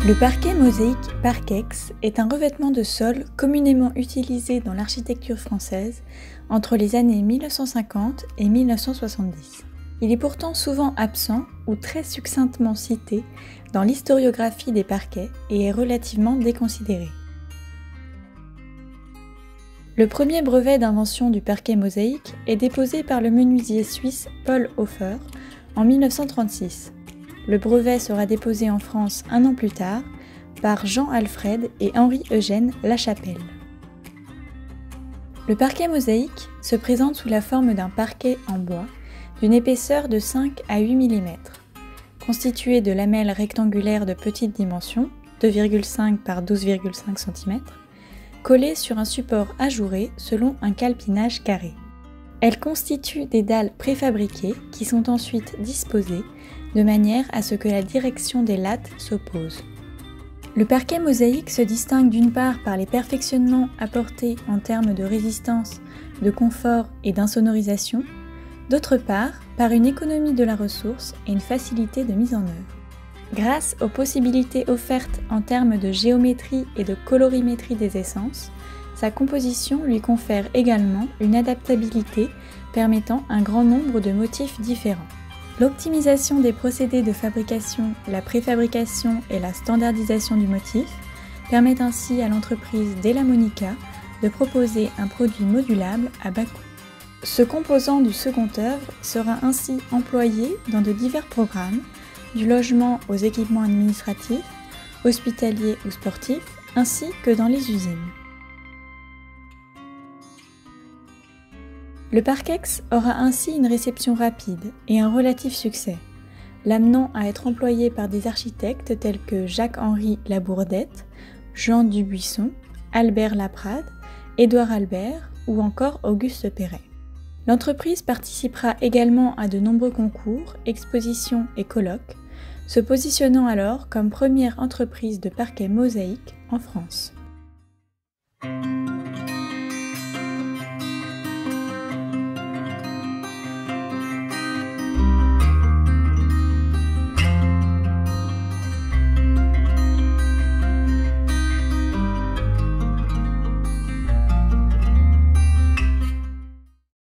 Le parquet mosaïque Parkex est un revêtement de sol communément utilisé dans l'architecture française entre les années 1950 et 1970. Il est pourtant souvent absent ou très succinctement cité dans l'historiographie des parquets et est relativement déconsidéré. Le premier brevet d'invention du parquet mosaïque est déposé par le menuisier suisse Paul Hofer en 1936. Le brevet sera déposé en France un an plus tard par Jean-Alfred et Henri-Eugène Lachapelle. Le parquet mosaïque se présente sous la forme d'un parquet en bois d'une épaisseur de 5 à 8 mm, constitué de lamelles rectangulaires de petite dimension, 2,5 par 12,5 cm, collées sur un support ajouré selon un calpinage carré. Elles constituent des dalles préfabriquées qui sont ensuite disposées de manière à ce que la direction des lattes s'oppose. Le parquet mosaïque se distingue d'une part par les perfectionnements apportés en termes de résistance, de confort et d'insonorisation, d'autre part par une économie de la ressource et une facilité de mise en œuvre. Grâce aux possibilités offertes en termes de géométrie et de colorimétrie des essences, sa composition lui confère également une adaptabilité permettant un grand nombre de motifs différents. L'optimisation des procédés de fabrication, la préfabrication et la standardisation du motif permettent ainsi à l'entreprise Della Monica de proposer un produit modulable à bas coût. Ce composant du second œuvre sera ainsi employé dans de divers programmes, du logement aux équipements administratifs, hospitaliers ou sportifs, ainsi que dans les usines. Le Parkex aura ainsi une réception rapide et un relatif succès, l'amenant à être employé par des architectes tels que Jacques-Henri Labourdette, Jean Dubuisson, Albert Laprade, Édouard Albert ou encore Auguste Perret. L'entreprise participera également à de nombreux concours, expositions et colloques, se positionnant alors comme première entreprise de parquet mosaïque en France.